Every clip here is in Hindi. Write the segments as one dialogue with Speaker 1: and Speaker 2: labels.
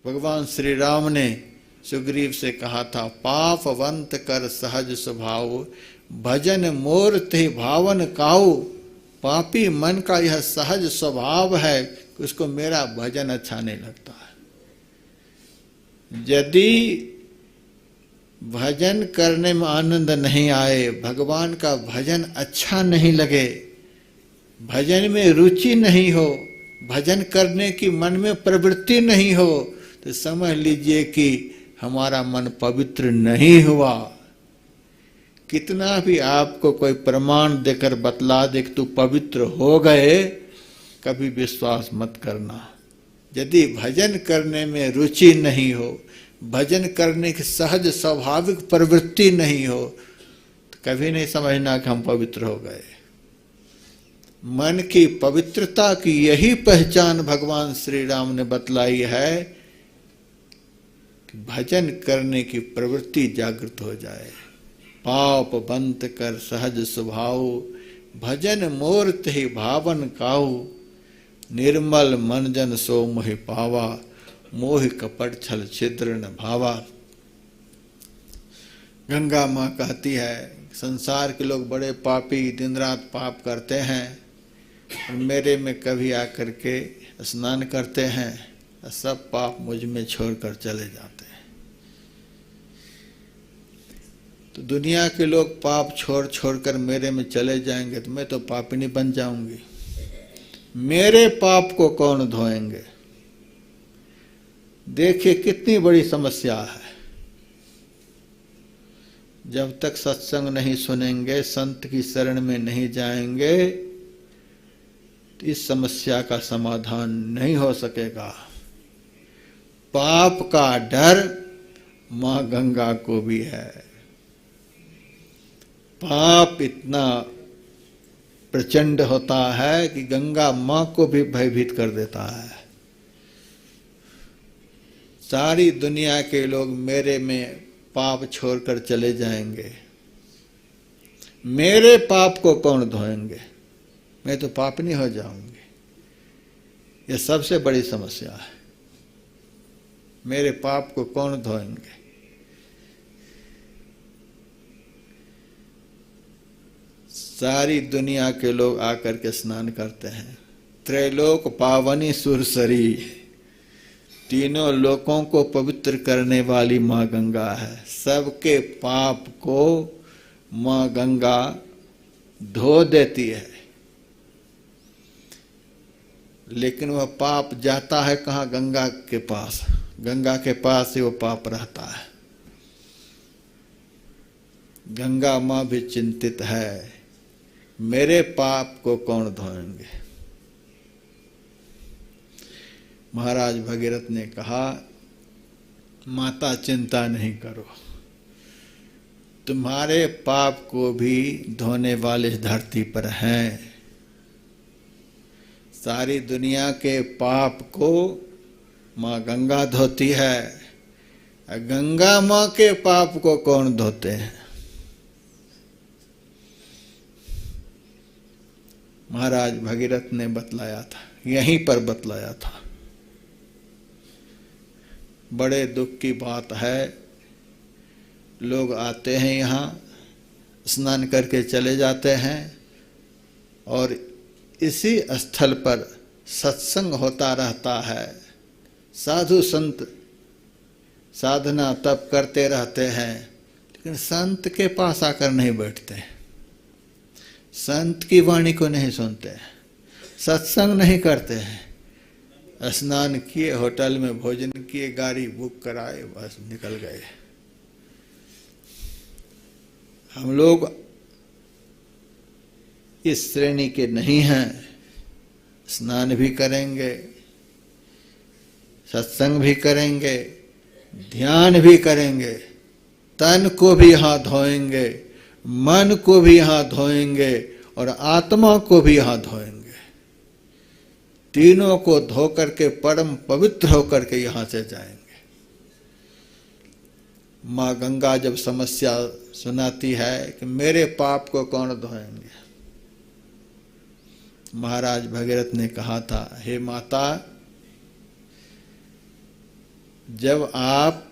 Speaker 1: भगवान श्री राम ने सुग्रीव से कहा था, पापवंत कर सहज स्वभाव, भजन मोर ते भावन काऊ। पापी मन का यह सहज स्वभाव है कि उसको मेरा भजन अच्छा नहीं लगता है। यदि भजन करने में आनंद नहीं आए, भगवान का भजन अच्छा नहीं लगे, भजन में रुचि नहीं हो, भजन करने की मन में प्रवृत्ति नहीं हो, तो समझ लीजिए कि हमारा मन पवित्र नहीं हुआ। कितना भी आपको कोई प्रमाण देकर बतला दे कि तू पवित्र हो गए, कभी विश्वास मत करना। यदि भजन करने में रुचि नहीं हो, भजन करने की सहज स्वाभाविक प्रवृत्ति नहीं हो, तो कभी नहीं समझना कि हम पवित्र हो गए। मन की पवित्रता की यही पहचान भगवान श्री राम ने बतलाई है कि भजन करने की प्रवृत्ति जागृत हो जाए। पाप बंत कर सहज स्वभाव, भजन मोर ते भावन काऊ। निर्मल मन जन सो मोहि पावा, मोह कपट छल छिद्र न भावा। गंगा माँ कहती है, संसार के लोग बड़े पापी दिन रात पाप करते हैं, और मेरे में कभी आकर के स्नान करते हैं, सब पाप मुझ में छोड़कर चले जाते हैं। तो दुनिया के लोग पाप छोड़ छोड़कर मेरे में चले जाएंगे तो मैं तो पापिनी बन जाऊंगी। मेरे पाप को कौन धोएंगे? देखिए कितनी बड़ी समस्या है। जब तक सत्संग नहीं सुनेंगे, संत की शरण में नहीं जाएंगे, तो इस समस्या का समाधान नहीं हो सकेगा। पाप का डर मां गंगा को भी है। पाप इतना प्रचंड होता है कि गंगा मां को भी भयभीत कर देता है। सारी दुनिया के लोग मेरे में पाप छोड़कर चले जाएंगे, मेरे पाप को कौन धोएंगे? मैं तो पापनी हो जाऊंगी। यह सबसे बड़ी समस्या है। मेरे पाप को कौन धोएंगे? सारी दुनिया के लोग आकर के स्नान करते हैं। त्रैलोक पावनी सुरसरी, तीनों लोकों को पवित्र करने वाली मां गंगा है। सबके पाप को मां गंगा धो देती है। लेकिन वह पाप जाता है कहाँ? गंगा के पास। गंगा के पास ही वो पाप रहता है। गंगा मां भी चिंतित है, मेरे पाप को कौन धोएंगे? महाराज भगीरथ ने कहा, माता चिंता नहीं करो, तुम्हारे पाप को भी धोने वाले इस धरती पर हैं। सारी दुनिया के पाप को माँ गंगा धोती है। गंगा माँ के पाप को कौन धोते हैं? महाराज भगीरथ ने बतलाया था, यहीं पर बतलाया था। बड़े दुख की बात है, लोग आते हैं यहाँ, स्नान करके चले जाते हैं, और इसी स्थल पर सत्संग होता रहता है। साधु संत साधना तप करते रहते हैं, लेकिन संत के पास आकर नहीं बैठते, संत की वाणी को नहीं सुनते, सत्संग नहीं करते हैं। स्नान किए, होटल में भोजन किए, गाड़ी बुक कराए, बस निकल गए। हम लोग इस श्रेणी के नहीं हैं। स्नान भी करेंगे, सत्संग भी करेंगे, ध्यान भी करेंगे, तन को भी हाथ धोएंगे, मन को भी हाथ धोएंगे, और आत्मा को भी हाथ धोएंगे। तीनों को धो करके परम पवित्र होकर के यहां से जाएंगे। मां गंगा जब समस्या सुनाती है कि मेरे पाप को कौन धोएंगे, महाराज भगीरथ ने कहा था, हे माता, जब आप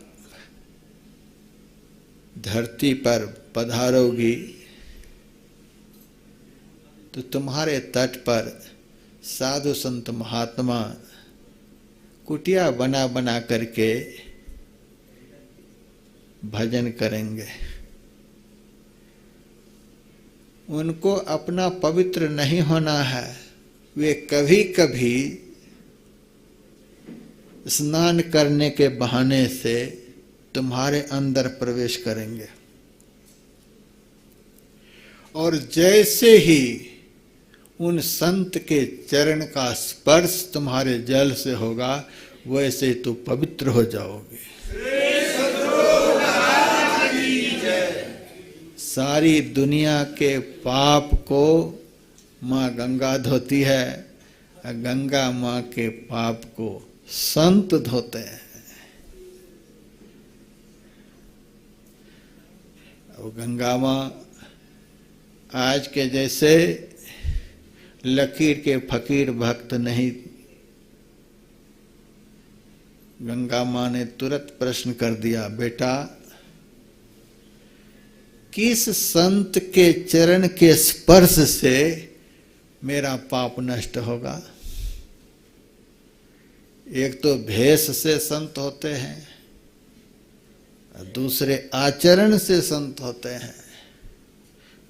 Speaker 1: धरती पर पधारोगी तो तुम्हारे तट पर साधु संत महात्मा कुटिया बना बना करके भजन करेंगे। उनको अपना पवित्र नहीं होना है, वे कभी कभी स्नान करने के बहाने से तुम्हारे अंदर प्रवेश करेंगे, और जैसे ही उन संत के चरण का स्पर्श तुम्हारे जल से होगा वैसे ही तुम पवित्र हो जाओगे। सारी दुनिया के पाप को माँ गंगा धोती है, गंगा माँ के पाप को संत धोते हैं। अब गंगा माँ आज के जैसे लकीर के फकीर भक्त नहीं। गंगा माँ ने तुरंत प्रश्न कर दिया, बेटा किस संत के चरण के स्पर्श से मेरा पाप नष्ट होगा? एक तो भेष से संत होते हैं, दूसरे आचरण से संत होते हैं।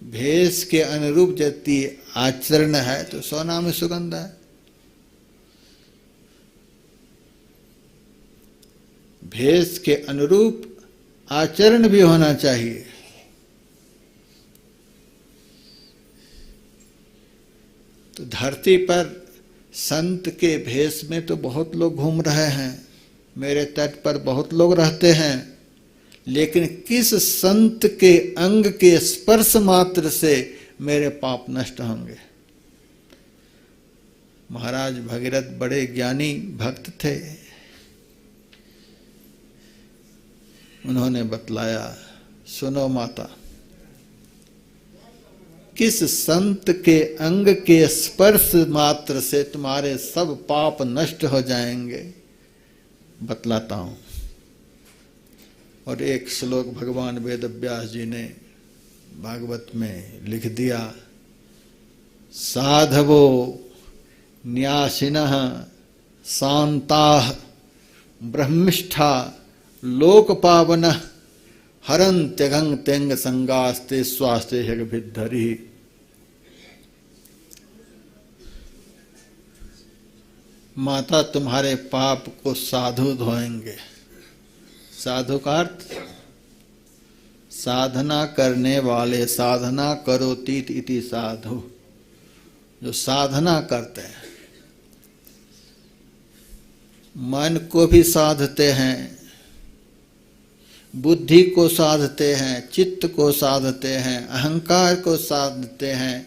Speaker 1: भेष के अनुरूप यदि आचरण है तो सोना में सुगंध है। भेष के अनुरूप आचरण भी होना चाहिए। तो धरती पर संत के भेष में तो बहुत लोग घूम रहे हैं, मेरे तट पर बहुत लोग रहते हैं, लेकिन किस संत के अंग के स्पर्श मात्र से मेरे पाप नष्ट होंगे? महाराज भगीरथ बड़े ज्ञानी भक्त थे। उन्होंने बतलाया, सुनो माता, किस संत के अंग के स्पर्श मात्र से तुम्हारे सब पाप नष्ट हो जाएंगे, बतलाता हूं। और एक श्लोक भगवान वेद व्यास जी ने भागवत में लिख दिया, साधवो न्यासिनः शांताः ब्रह्मिष्ठा लोकपावनः हरन्त्यगं तेंग संगास्ते स्वास्ते जगभिद्धरि। माता तुम्हारे पाप को साधु धोएंगे। साधु का अर्थ साधना करने वाले, साधना करोतीत इति साधु, जो साधना करते हैं, मन को भी साधते हैं, बुद्धि को साधते हैं, चित्त को साधते हैं, अहंकार को साधते हैं,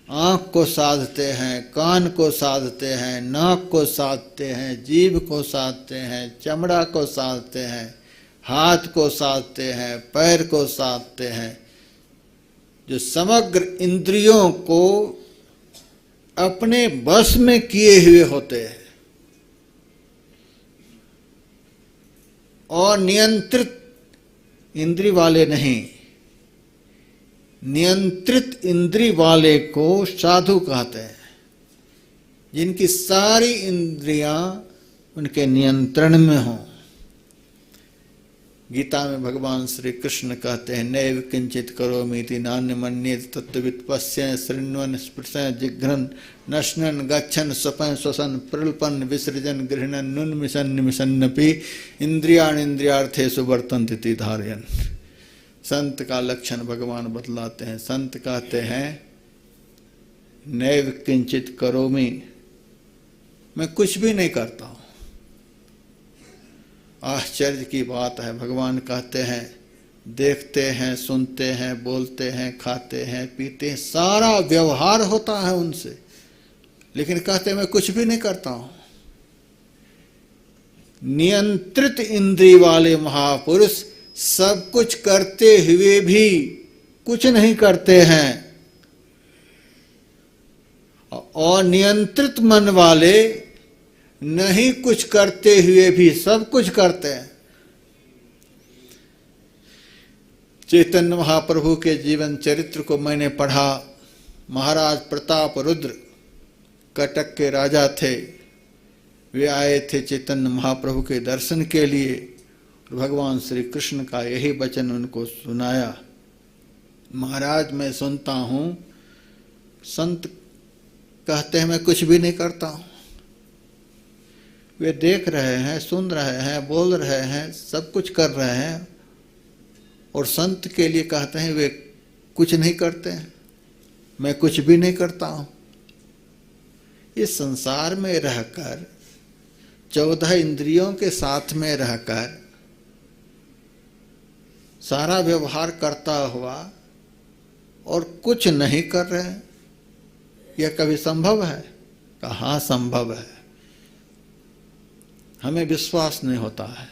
Speaker 1: आँख को साधते हैं, कान को साधते हैं, नाक को साधते हैं, जीभ को साधते हैं, चमड़ा को साधते हैं, हाथ को साधते हैं, पैर को साधते हैं। जो समग्र इंद्रियों को अपने बस में किए हुए होते हैं और नियंत्रित इंद्री वाले नहीं, नियंत्रित इंद्री वाले को साधु कहते हैं, जिनकी सारी इंद्रियां उनके नियंत्रण में हों। गीता में भगवान श्री कृष्ण कहते हैं, नैव किंचित करोमीति नान्यमन्येत तत्त्ववित् पश्यन् शृण्वन् स्पृशन् जिघ्रन् नश्नन् गच्छन् स्वपन् श्वसन् प्रल्पन् विसृजन् गृह्णन् नुन्मिषन् निमिषन्नपि इंद्रियाणीन्द्रियार्थेषु वर्तन्ते इति धारयन्। संत का लक्षण भगवान बतलाते हैं। संत कहते हैं, नैव किंचित करोमि, मैं कुछ भी नहीं करता हूं। आश्चर्य की बात है, भगवान कहते हैं, देखते हैं, सुनते हैं, बोलते हैं, खाते हैं, पीते हैं, सारा व्यवहार होता है उनसे, लेकिन कहते हैं मैं कुछ भी नहीं करता हूं। नियंत्रित इंद्रिय वाले महापुरुष सब कुछ करते हुए भी कुछ नहीं करते हैं, और नियंत्रित मन वाले नहीं कुछ करते हुए भी सब कुछ करते हैं। चैतन्य महाप्रभु के जीवन चरित्र को मैंने पढ़ा। महाराज प्रताप रुद्र कटक के राजा थे। वे आए थे चैतन्य महाप्रभु के दर्शन के लिए। भगवान श्री कृष्ण का यही वचन उनको सुनाया, महाराज मैं सुनता हूं संत कहते हैं मैं कुछ भी नहीं करता हूं। वे देख रहे हैं, सुन रहे हैं, बोल रहे हैं, सब कुछ कर रहे हैं, और संत के लिए कहते हैं वे कुछ नहीं करते हैं, मैं कुछ भी नहीं करता हूं। इस संसार में रहकर 14 इंद्रियों के साथ में रहकर सारा व्यवहार करता हुआ और कुछ नहीं कर रहे हैं, यह कभी संभव है? कहाँ संभव है। हमें विश्वास नहीं होता है।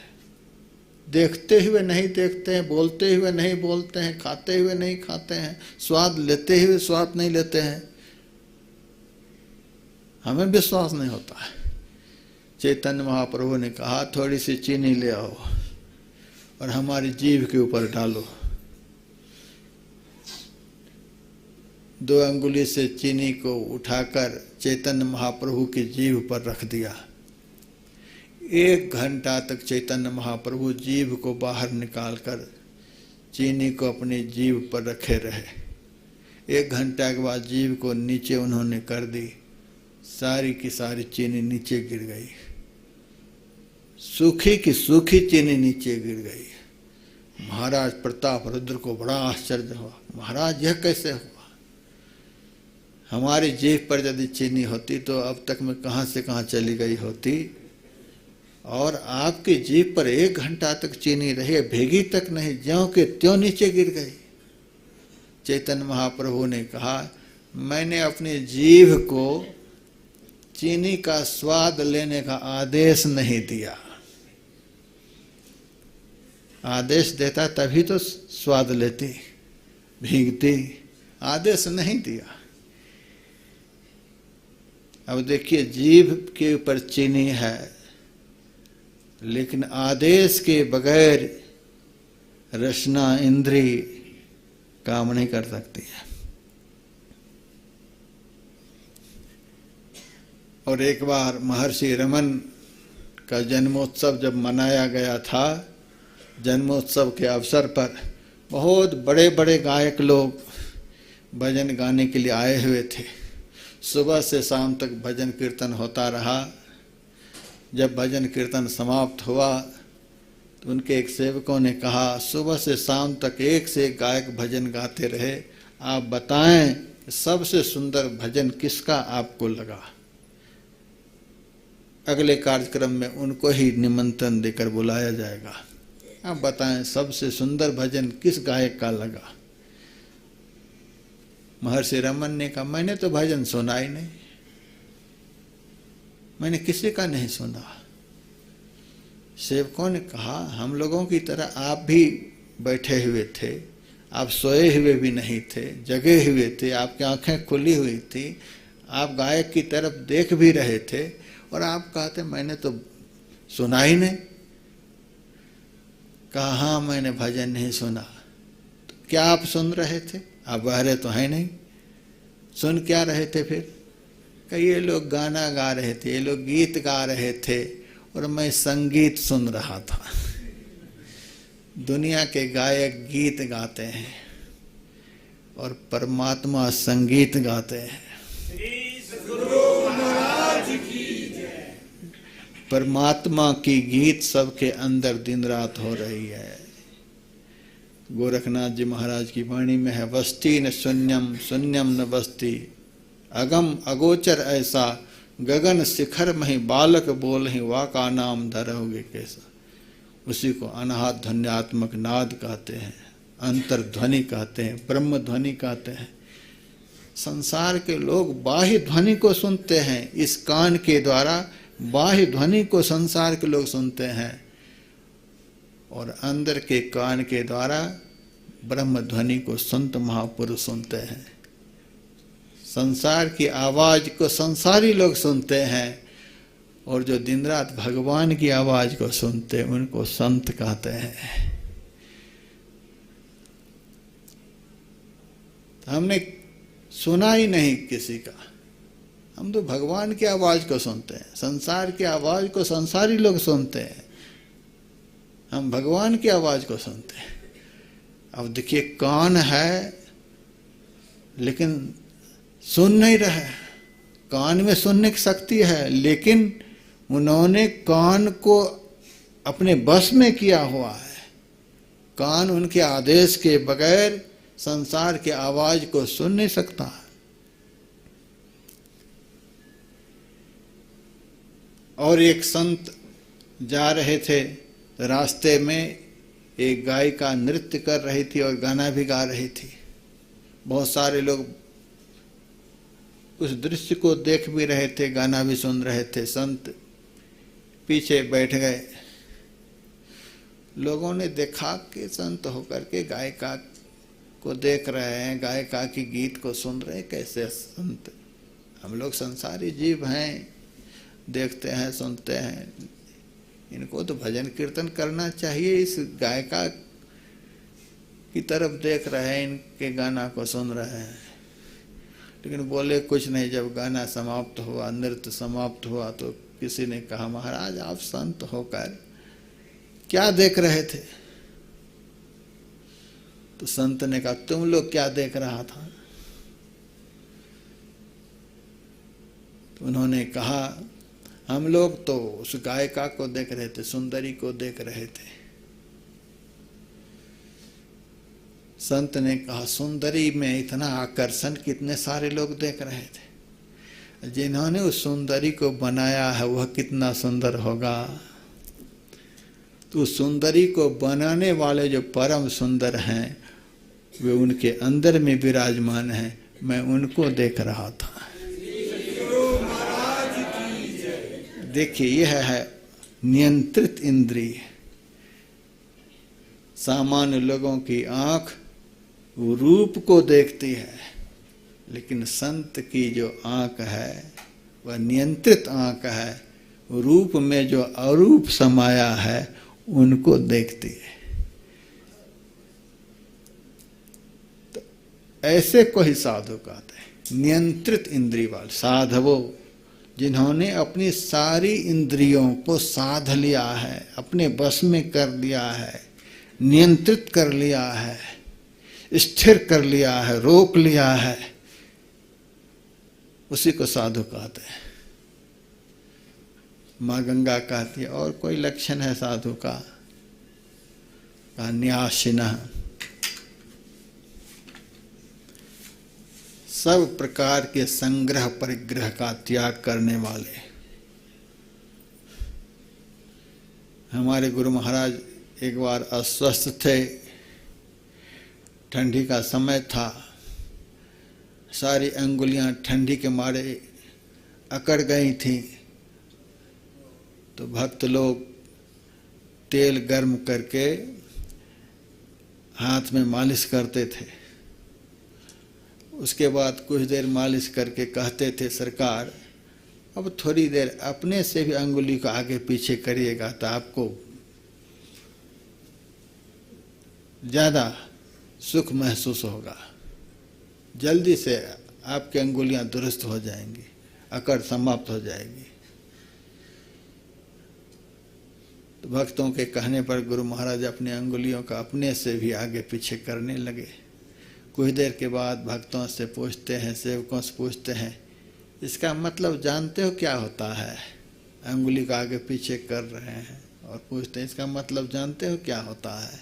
Speaker 1: देखते हुए नहीं देखते हैं, बोलते हुए नहीं बोलते हैं, खाते हुए नहीं खाते हैं, स्वाद लेते हुए स्वाद नहीं लेते हैं, हमें विश्वास नहीं होता है। चैतन्य महाप्रभु ने कहा थोड़ी सी चीनी ले आओ और हमारी जीभ के ऊपर डालो। 2 अंगुली से चीनी को उठाकर चैतन्य महाप्रभु की जीभ पर रख दिया। 1 घंटा तक चैतन्य महाप्रभु जीभ को बाहर निकालकर चीनी को अपनी जीभ पर रखे रहे। 1 घंटा के बाद जीभ को नीचे उन्होंने कर दी, सारी की सारी चीनी नीचे गिर गई। सूखी की सूखी चीनी नीचे गिर गई। महाराज प्रताप रुद्र को बड़ा आश्चर्य हुआ, महाराज यह कैसे हुआ? हमारी जीभ पर यदि चीनी होती तो अब तक मैं कहाँ से कहाँ चली गई होती, और आपकी जीभ पर 1 घंटा तक चीनी रही, भीगी तक नहीं, ज्यों के त्यों नीचे गिर गई। चैतन्य महाप्रभु ने कहा मैंने अपनी जीभ को चीनी का स्वाद लेने का आदेश नहीं दिया। आदेश देता तभी तो स्वाद लेती, भीगती, आदेश नहीं दिया। अब देखिए जीभ के ऊपर चीनी है, लेकिन आदेश के बगैर रसना इंद्री काम नहीं कर सकती है। और एक बार महर्षि रमन का जन्मोत्सव जब मनाया गया था, जन्मोत्सव के अवसर पर बहुत बड़े बड़े गायक लोग भजन गाने के लिए आए हुए थे। सुबह से शाम तक भजन कीर्तन होता रहा। जब भजन कीर्तन समाप्त हुआ तो उनके एक सेवकों ने कहा सुबह से शाम तक एक से एक गायक भजन गाते रहे, आप बताएं सबसे सुंदर भजन किसका आपको लगा। अगले कार्यक्रम में उनको ही निमंत्रण देकर बुलाया जाएगा। आप बताएं सबसे सुंदर भजन किस गायक का लगा। महर्षि रमन ने कहा मैंने तो भजन सुना ही नहीं, मैंने किसी का नहीं सुना। सेवकों ने कहा हम लोगों की तरह आप भी बैठे हुए थे, आप सोए हुए भी नहीं थे, जगे हुए थे, आपकी आंखें खुली हुई थी, आप गायक की तरफ देख भी रहे थे, और आप कहते मैंने तो सुना ही नहीं। कहा हाँ मैंने भजन नहीं सुना। तो क्या आप सुन रहे थे? आप बहरे तो हैं नहीं, सुन क्या रहे थे फिर? कि ये लोग गाना गा रहे थे, ये लोग गीत गा रहे थे और मैं संगीत सुन रहा था। दुनिया के गायक गीत गाते हैं और परमात्मा संगीत गाते हैं। परमात्मा की गीत सबके अंदर दिन रात हो रही है। गोरखनाथ जी महाराज की वाणी में है वस्ती न शून्यम शून्यम न वस्ती, अगम अगोचर ऐसा गगन शिखर मही बालक बोल ही वाका नाम धरोगे कैसा। उसी को अनाहत ध्वन्यात्मक नाद कहते हैं, अंतर ध्वनि कहते हैं, ब्रह्म ध्वनि कहते हैं। संसार के लोग बाह्य ध्वनि को सुनते हैं, इस कान के द्वारा बाह्य ध्वनि को संसार के लोग सुनते हैं, और अंदर के कान के द्वारा ब्रह्म ध्वनि को संत महापुरुष सुनते हैं। संसार की आवाज को संसारी लोग सुनते हैं और जो दिन रात भगवान की आवाज को सुनते हैं उनको संत कहते हैं। हमने सुना ही नहीं किसी का, हम तो भगवान की आवाज को सुनते हैं। संसार की आवाज को संसारी लोग सुनते हैं, हम भगवान की आवाज को सुनते हैं। अब देखिए, कान है लेकिन सुन नहीं रहा है, कान में सुनने की शक्ति है, लेकिन उन्होंने कान को अपने बस में किया हुआ है। कान उनके आदेश के बगैर संसार की आवाज को सुन नहीं सकता। और एक संत जा रहे थे, रास्ते में एक गायिका नृत्य कर रही थी और गाना भी गा रही थी। बहुत सारे लोग उस दृश्य को देख भी रहे थे, गाना भी सुन रहे थे। संत पीछे बैठ गए। लोगों ने देखा कि संत होकर के गायिका को देख रहे हैं, गायिका की गीत को सुन रहे हैं। कैसे संत? हम लोग संसारी जीव हैं, देखते हैं, सुनते हैं। इनको तो भजन कीर्तन करना चाहिए। इस गायिका की तरफ देख रहे हैं, इनके गाना को सुन रहे हैं, लेकिन बोले कुछ नहीं। जब गाना समाप्त हुआ, नृत्य समाप्त हुआ, तो किसी ने कहा, महाराज आप संत होकर क्या देख रहे थे? तो संत ने कहा, तुम लोग क्या देख रहा था? तो उन्होंने कहा, हम लोग तो उस गायिका को देख रहे थे, सुंदरी को देख रहे थे। संत ने कहा, सुंदरी में इतना आकर्षण कितने सारे लोग देख रहे थे। जिन्होंने उस सुंदरी को बनाया है वह कितना सुंदर होगा। तो सुंदरी को बनाने वाले जो परम सुंदर हैं वे उनके अंदर में विराजमान हैं। मैं उनको देख रहा था। देखिए, यह है नियंत्रित इंद्रिय। सामान्य लोगों की आंख रूप को देखती है, लेकिन संत की जो आंख है वह नियंत्रित आंख है। रूप में जो अरूप समाया है उनको देखती है। तो ऐसे कोई साधु कहते हैं, नियंत्रित इंद्रिय वाले साधवो, जिन्होंने अपनी सारी इंद्रियों को साध लिया है, अपने बस में कर लिया है, नियंत्रित कर लिया है, स्थिर कर लिया है, रोक लिया है, उसी को साधु कहते हैं। माँ गंगा कहती है, और कोई लक्षण है साधु का? न्यासिनः, सब प्रकार के संग्रह परिग्रह का त्याग करने वाले। हमारे गुरु महाराज एक बार अस्वस्थ थे, ठंडी का समय था, सारी अंगुलियां ठंडी के मारे अकड़ गई थी। तो भक्त लोग तेल गर्म करके हाथ में मालिश करते थे। उसके बाद कुछ देर मालिश करके कहते थे, सरकार अब थोड़ी देर अपने से भी अंगुली को आगे पीछे करिएगा तो आपको ज़्यादा सुख महसूस होगा, जल्दी से आपकी अंगुलियां दुरुस्त हो जाएंगी, अकड़ समाप्त हो जाएगी। तो भक्तों के कहने पर गुरु महाराज अपनी अंगुलियों का अपने से भी आगे पीछे करने लगे। कुछ देर के बाद भक्तों से पूछते हैं, सेवकों से पूछते हैं, इसका मतलब जानते हो क्या होता है? अंगुली का आगे पीछे कर रहे हैं और पूछते हैं, इसका मतलब जानते हो क्या होता है?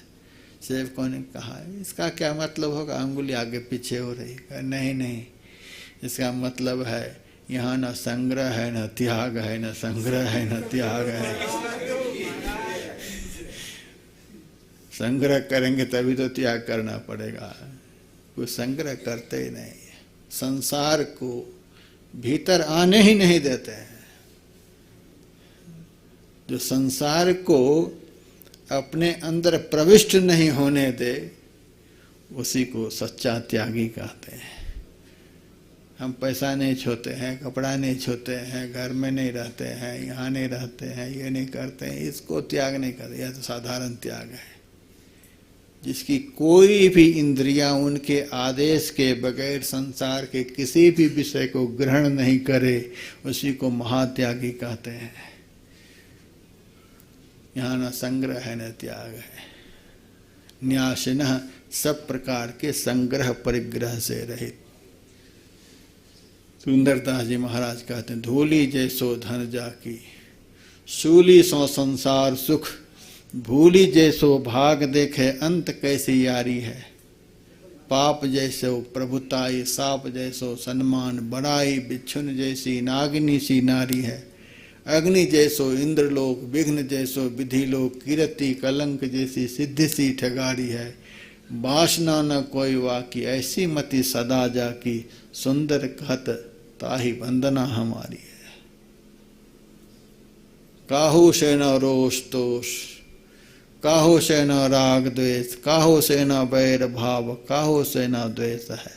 Speaker 1: सेवकों ने कहा, इसका क्या मतलब होगा, अंगुली आगे पीछे हो रही? कहा, नहीं नहीं, इसका मतलब है यहाँ न संग्रह है न त्याग है, न संग्रह है न त्याग है। संग्रह करेंगे तभी तो त्याग करना पड़ेगा, कुछ संग्रह करते ही नहीं, संसार को भीतर आने ही नहीं देते हैं। जो संसार को अपने अंदर प्रविष्ट नहीं होने दे, उसी को सच्चा त्यागी कहते हैं। हम पैसा नहीं छूते हैं, कपड़ा नहीं छूते हैं, घर में नहीं रहते हैं, यहाँ नहीं रहते हैं, ये नहीं करते हैं, इसको त्याग नहीं करते। यह तो साधारण त्याग है। जिसकी कोई भी इंद्रियां उनके आदेश के बगैर संसार के किसी भी विषय को ग्रहण नहीं करे, उसी को महात्यागी कहते हैं। यहाँ न संग्रह है न त्याग है। न्यासिनः, सब प्रकार के संग्रह परिग्रह से रहित। सुंदरदास जी महाराज कहते हैं, धूली जैसो धन जाकी, शूली सो संसार सुख, भूली जैसो भाग देखे अंत कैसी यारी है। पाप जैसो प्रभुताई, साप जैसो सन्मान बड़ाई, बिच्छुन जैसी नागिनी सी नारी है। अग्नि जैसो इंद्रलोक, विघ्न जैसो विधि लोक, कीर्ति कलंक जैसी सिद्धि सी ठगारी है। वासना न कोई वाकी, ऐसी मति सदा जाकी, सुंदर कहत ताही वंदना हमारी है। काहू से न रोष तोष, काहो से न राग द्वेष, काहो से न वैर भाव, काहो से न द्वेष है,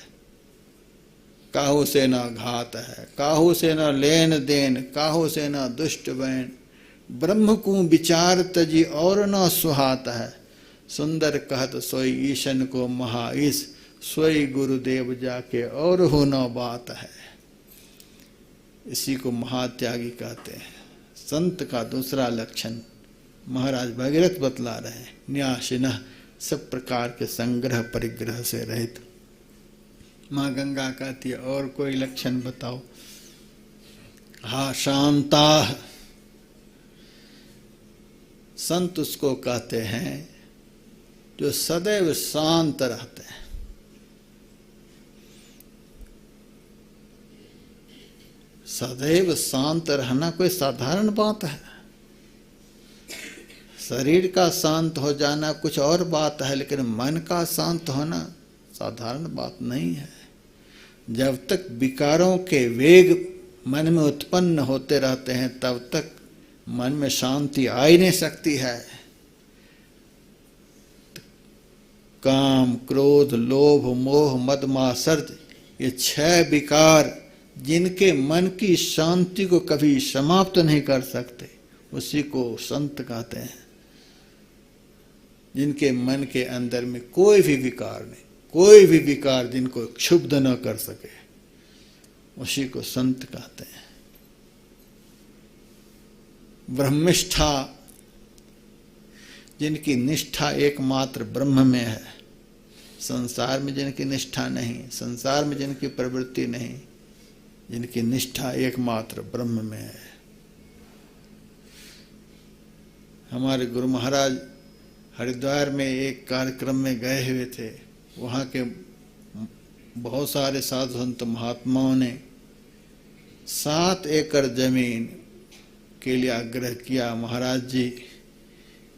Speaker 1: काहो से न घात है, काहो से न लेन देन, काहो से न दुष्ट बैन। ब्रह्म को विचार तजी और न सुहात है, सुंदर कहत सोई ईशन को महाईश, सोई गुरुदेव जाके और हो न बात है। इसी को महात्यागी कहते हैं। संत का दूसरा लक्षण महाराज भगीरथ बतला रहे हैं, न्यासिनः, सब प्रकार के संग्रह परिग्रह से रहित। माँ गंगा कहती है, और कोई लक्षण बताओ। हा शांता, संत उसको कहते हैं जो सदैव शांत रहते हैं। सदैव शांत रहना कोई साधारण बात है। शरीर का शांत हो जाना कुछ और बात है, लेकिन मन का शांत होना साधारण बात नहीं है। जब तक विकारों के वेग मन में उत्पन्न होते रहते हैं, तब तक मन में शांति आ ही नहीं सकती है। काम, क्रोध, लोभ, मोह, मद, मात्सर्य, ये 6 विकार जिनके मन की शांति को कभी समाप्त नहीं कर सकते, उसी को संत कहते हैं। जिनके मन के अंदर में कोई भी विकार नहीं, कोई भी विकार जिनको क्षुब्ध न कर सके, उसी को संत कहते हैं। ब्रह्मिष्ठा, जिनकी निष्ठा एकमात्र ब्रह्म में है, संसार में जिनकी निष्ठा नहीं, संसार में जिनकी प्रवृत्ति नहीं, जिनकी निष्ठा एकमात्र ब्रह्म में है। हमारे गुरु महाराज हरिद्वार में एक कार्यक्रम में गए हुए थे। वहाँ के बहुत सारे साधु संत महात्माओं ने 7 एकड़ जमीन के लिए आग्रह किया, महाराज जी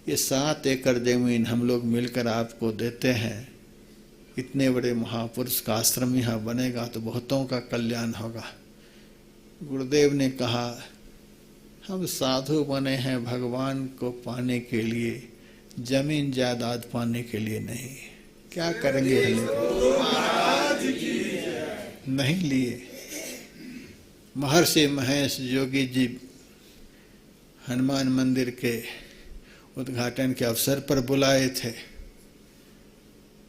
Speaker 1: ये 7 एकड़ जमीन हम लोग मिलकर आपको देते हैं, इतने बड़े महापुरुष का आश्रम यहाँ बनेगा तो बहुतों का कल्याण होगा। गुरुदेव ने कहा, हम साधु बने हैं भगवान को पाने के लिए, जमीन जायदाद पाने के लिए नहीं। क्या करेंगे नहीं लिए। महर्षि महेश योगी जी हनुमान मंदिर के उद्घाटन के अवसर पर बुलाए थे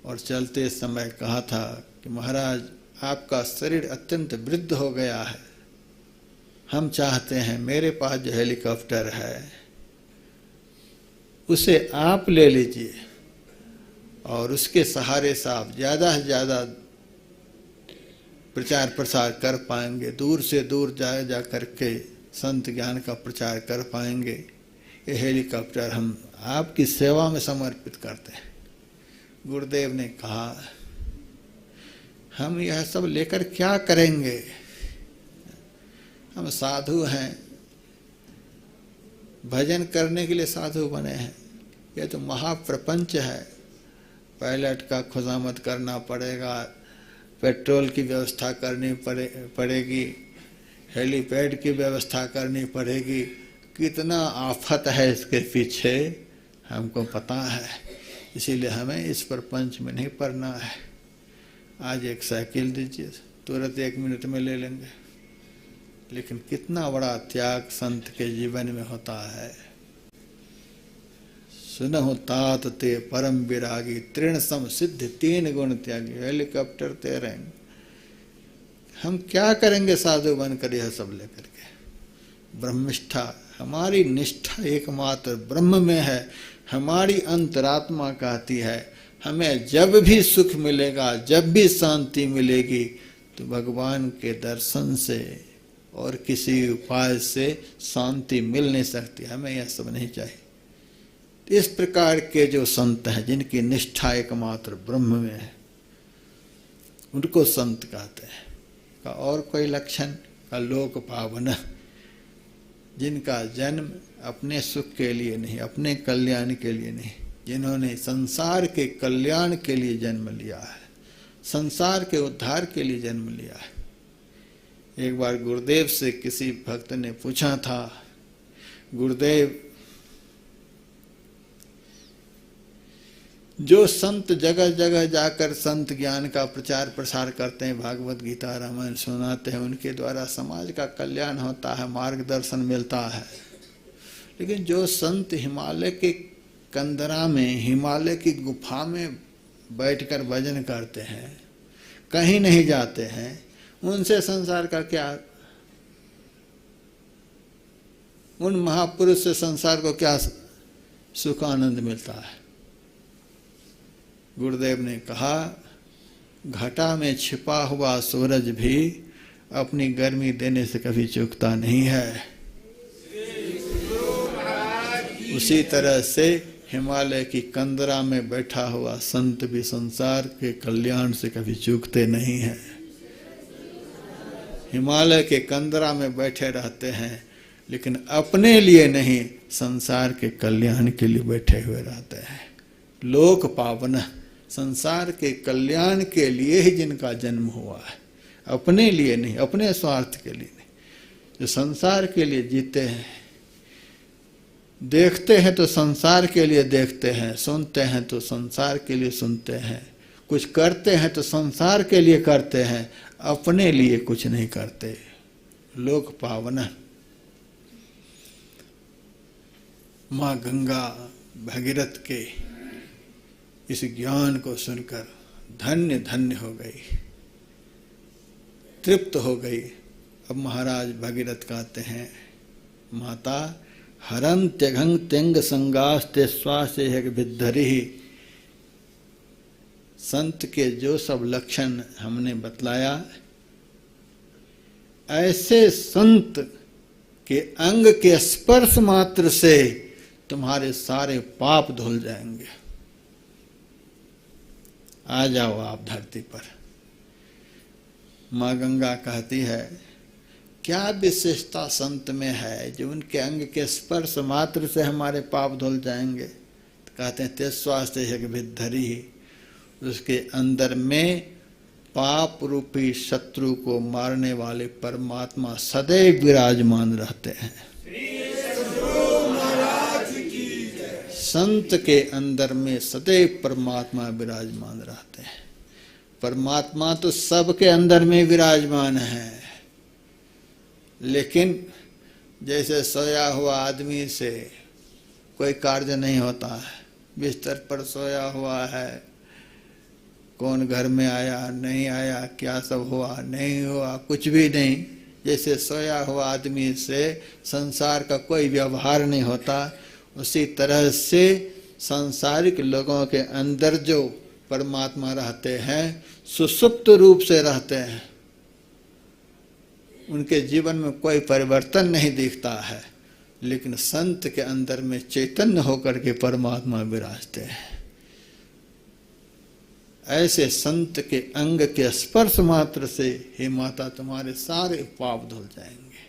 Speaker 1: और चलते समय कहा था कि महाराज आपका शरीर अत्यंत वृद्ध हो गया है, हम चाहते हैं, मेरे पास जो हेलीकॉप्टर है उसे आप ले लीजिए और उसके सहारे से आप ज़्यादा से ज़्यादा प्रचार प्रसार कर पाएंगे, दूर से दूर जा करके संत ज्ञान का प्रचार कर पाएंगे। ये हेलीकॉप्टर हम आपकी सेवा में समर्पित करते हैं। गुरुदेव ने कहा, हम यह सब लेकर क्या करेंगे, हम साधु हैं, भजन करने के लिए साधु बने हैं। यह तो महाप्रपंच है, पायलट का खुजामत करना पड़ेगा, पेट्रोल की व्यवस्था करनी पड़ेगी, हेलीपैड की व्यवस्था करनी पड़ेगी, कितना आफत है इसके पीछे हमको पता है। इसीलिए हमें इस प्रपंच में नहीं पड़ना है। आज एक साइकिल दीजिए, तुरंत 1 मिनट में ले लेंगे, लेकिन कितना बड़ा त्याग संत के जीवन में होता है। सुनहु तात ते परम विरागी, तृण सम सिद्ध 3 गुण त्यागी। हेलीकॉप्टर तैरें, हम क्या करेंगे साधु बनकर यह सब लेकर के। ब्रह्मनिष्ठा, हमारी निष्ठा एकमात्र ब्रह्म में है। हमारी अंतरात्मा कहती है हमें जब भी सुख मिलेगा, जब भी शांति मिलेगी, तो भगवान के दर्शन से और किसी उपाय से शांति मिल नहीं सकती। हमें यह सब नहीं चाहिए। इस प्रकार के जो संत हैं, जिनकी निष्ठा एकमात्र ब्रह्म में है, उनको संत कहते हैं। का और कोई लक्षण का लोक पावन, जिनका जन्म अपने सुख के लिए नहीं, अपने कल्याण के लिए नहीं, जिन्होंने संसार के कल्याण के लिए जन्म लिया है, संसार के उद्धार के लिए जन्म लिया है। एक बार गुरुदेव से किसी भक्त ने पूछा था, गुरुदेव, जो संत जगह जगह जाकर संत ज्ञान का प्रचार प्रसार करते हैं, भागवत गीता रामायण सुनाते हैं, उनके द्वारा समाज का कल्याण होता है, मार्गदर्शन मिलता है, लेकिन जो संत हिमालय के कंदरा में, हिमालय की गुफा में बैठकर भजन करते हैं, कहीं नहीं जाते हैं, उनसे संसार का क्या, उन महापुरुष से संसार को क्या सुख आनंद मिलता है। गुरुदेव ने कहा, घटा में छिपा हुआ सूरज भी अपनी गर्मी देने से कभी चूकता नहीं है। उसी तरह से हिमालय की कंदरा में बैठा हुआ संत भी संसार के कल्याण से कभी चूकते नहीं हैं। हिमालय के कंदरा में बैठे रहते हैं, लेकिन अपने लिए नहीं, संसार के कल्याण के लिए बैठे हुए रहते हैं। लोक पावन, संसार के कल्याण के लिए ही जिनका जन्म हुआ है, अपने लिए नहीं, अपने स्वार्थ के लिए नहीं। जो संसार के लिए जीते हैं, देखते हैं तो संसार के लिए देखते हैं, सुनते हैं तो संसार के लिए सुनते हैं, कुछ करते हैं तो संसार के लिए करते हैं, अपने लिए कुछ नहीं करते। लोक पावन। माँ गंगा भगीरथ के इस ज्ञान को सुनकर धन्य धन्य हो गई, तृप्त हो गई। अब महाराज भगीरथ कहते हैं, माता हरं त्यघं त्यंग संगास्ते स्वासे विद्धरि। संत के जो सब लक्षण हमने बतलाया, ऐसे संत के अंग के स्पर्श मात्र से तुम्हारे सारे पाप धुल जाएंगे। आ जाओ आप धरती पर। माँ गंगा कहती है, क्या विशेषता संत में है जो उनके अंग के स्पर्श मात्र से हमारे पाप धुल जाएंगे। तो कहते हैं, ते स्वास्थ्य विद्धरि, उसके अंदर में पाप रूपी शत्रु को मारने वाले परमात्मा सदैव विराजमान रहते हैं। संत के अंदर में सदैव परमात्मा विराजमान रहते हैं। परमात्मा तो सबके अंदर में विराजमान है, लेकिन जैसे सोया हुआ आदमी से कोई कार्य नहीं होता है। बिस्तर पर सोया हुआ है, कौन घर में आया नहीं आया, क्या सब हुआ नहीं हुआ, कुछ भी नहीं। जैसे सोया हुआ आदमी से संसार का कोई व्यवहार नहीं होता, उसी तरह से सांसारिक लोगों के अंदर जो परमात्मा रहते हैं, सुसुप्त रूप से रहते हैं। उनके जीवन में कोई परिवर्तन नहीं दिखता है, लेकिन संत के अंदर में चैतन्य होकर के परमात्मा विराजते हैं। ऐसे संत के अंग के स्पर्श मात्र से हे माता तुम्हारे सारे पाप धुल जाएंगे।